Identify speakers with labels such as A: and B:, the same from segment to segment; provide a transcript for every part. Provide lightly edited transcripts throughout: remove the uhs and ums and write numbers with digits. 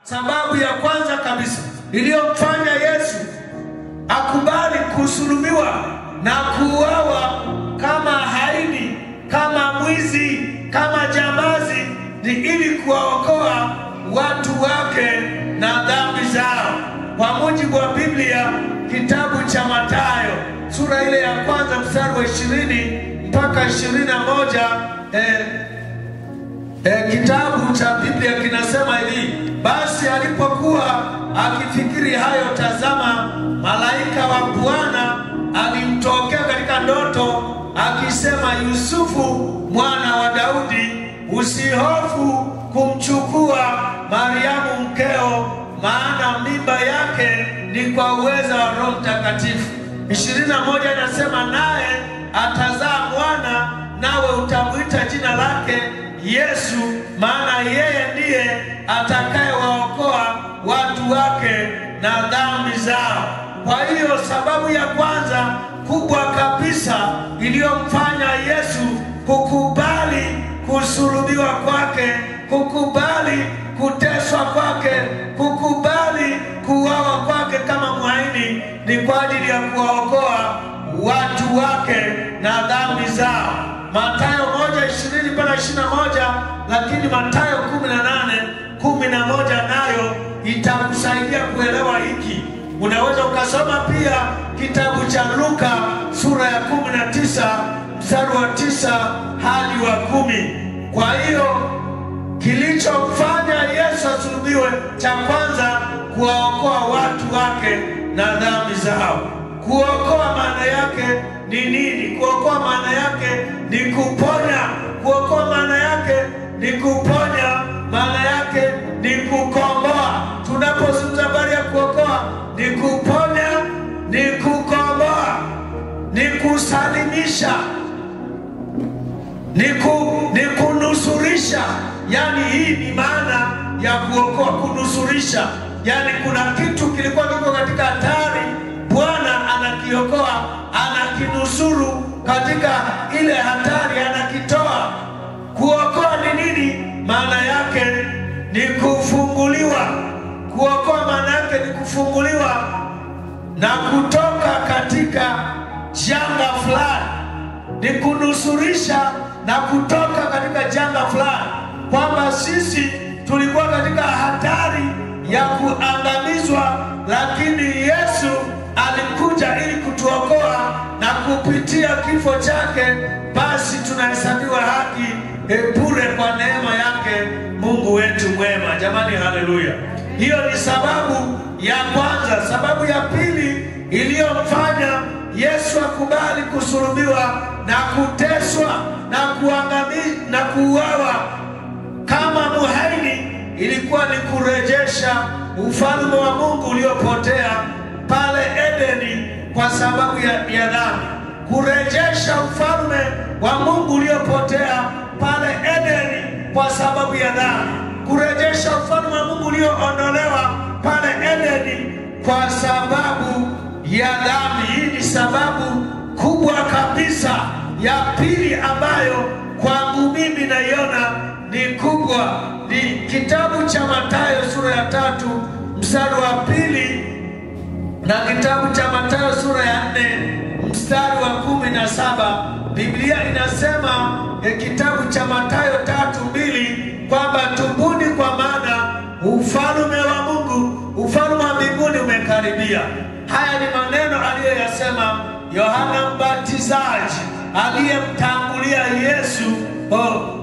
A: Sababu ya kwanza kabisa iliyomfanya Yesu akubali kusulubiwa na kuuawa kama haini, kama mwizi, kama jambazi ni ili kuwaokoa watu wake na dhambi zao. Kwa mujibu wa Biblia, kitabu cha Mathayo sura ile ya kwanza mstari wa 20 mpaka 21, kitabu cha Biblia kinasema hivi: basi alipokuwa akifikiri hayo, tazama, malaika wa Bwana alimtokea katika ndoto akisema, Yusufu mwana wa Daudi, usihofu kumchukua Mariamu mkeo, maana mimba yake ni kwa uweza wa Roho Mtakatifu. 21 inasema, naye atazaa mwana, nawe utamuita jina lake Yesu, maana yeye ndiye atakayewaokoa watu wake na dhambi zao. Kwa hiyo sababu ya kwanza kubwa kabisa iliyomfanya Yesu kukubali kusulubiwa kwake, kukubali kuteswa kwake, kukubali kuuawa kwake kama mhaini, ni kwa ajili ya kuwaokoa watu wake na dhambi zao. Mathayo 1:20 mpaka 21, lakini Mathayo 18:11 nayo itakusaidia kuelewa hiki. Unaweza ukasoma pia kitabu cha Luka sura ya 19 mstari wa 9 hadi wa 10. Kwa hiyo kilichomfanya Yesu asulubiwe, cha kwanza, kuwaokoa watu wake na dhambi zao. Kuokoa maana yake ni nini? Kuokoa maana yake ni kuponya. Kuokoa maana yake ni kuponya, maana yake ni kukomboa. Tunapozungumza habari ya kuokoa, ni kuponya, ni kukomboa, ni kusalimisha, ni kunusurisha. Yani hii ni maana ya kuokoa, kunusurisha. Yani kuna kitu kilikuwa kiko katika hatari, Bwana anakiokoa, anakinusuru katika ile hatari, anakitoa. Kuokoa ni nini? Maana yake ni kufunguliwa. Kuokoa maana yake ni kufunguliwa na kutoka katika janga fulani, ni kunusurisha na kutoka katika janga fulani, kwamba sisi tulikuwa katika hatari ya kuangamizwa, lakini Yesu alikuja ili kutuokoa, na kupitia kifo chake basi tunahesabiwa haki bure kwa neema yake Mungu wetu mwema. Jamani, haleluya! Hiyo ni sababu ya kwanza. Sababu ya pili iliyomfanya Yesu akubali kusulubiwa na kuteswa na kuangamizwa na kuuawa kama mhaini ilikuwa ni kurejesha ufalme wa Mungu uliopotea pale Edeni kwa sababu ya dhambi. Kurejesha ufalme wa Mungu uliopotea pale Edeni kwa sababu ya dhambi. Kurejesha ufalme wa Mungu ulioondolewa pale Edeni kwa sababu ya dhambi. Hii ni sababu kubwa kabisa ya pili ambayo kwangu mimi naiona ni kubwa. Ni kitabu cha Mathayo sura ya 3 mstari wa 2 na kitabu cha Mathayo sura ya 4 mstari wa 17. Biblia inasema kitabu cha Mathayo 3:2 kwamba tubuni, kwa maana ufalme wa Mungu, ufalme wa mbinguni umekaribia. Haya ni maneno aliyoyasema Yohana Mbatizaji aliyemtangulia Yesu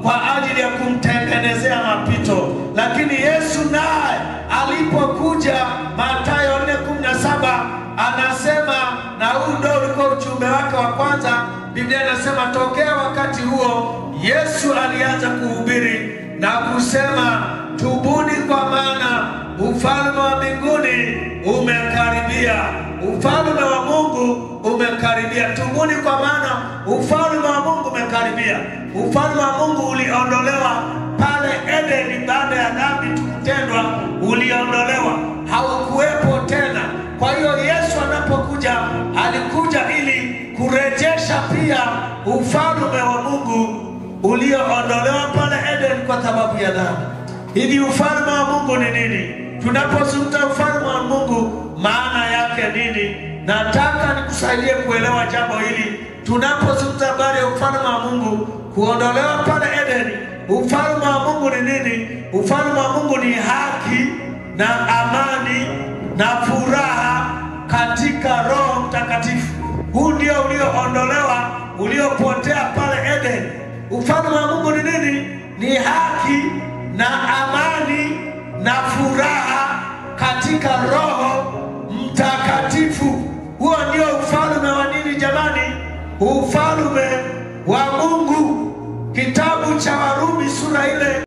A: kwa ajili ya kumtengenezea mapito. Lakini Yesu naye alipokuja, Mathayo 4:17 anasema, na huu ndio ulikuwa ujumbe wake wa kwanza. Biblia inasema tokea wakati huo Yesu alianza kuhubiri na kusema, tubuni kwa maana ufalme wa mbinguni umekaribia. Ufalme wa Mungu umekaribia. Tubuni kwa maana ufalme wa Mungu umekaribia. Ufalme wa Mungu uliondolewa pale Edeni baada ya dhambi kutendwa, uliondolewa, haukuwepo tena. Kwa hiyo Yesu anapokuja, alikuja ili kurejesha pia ufalme wa Mungu ulioondolewa pale Edeni kwa sababu ya dhambi. Hivi ufalme wa Mungu ni nini? Tunapozungumza ufalme wa Mungu, maana yake nini? Nataka nikusaidie kuelewa jambo hili. Tunapozungumza habari ya ufalme wa Mungu, kuondolewa pale Edeni, ufalme wa Mungu ni nini? Ufalme wa Mungu ni haki na amani na furaha katika Roho Mtakatifu. Huu ndio ulioondolewa, uliopotea pale Edeni. Ufalme wa Mungu ni nini? Ni haki na amani na furaha katika Roho Mtakatifu. Huo ndio ufalme wa nini jamani? Ufalme wa Mungu. Kitabu cha Warumi sura ile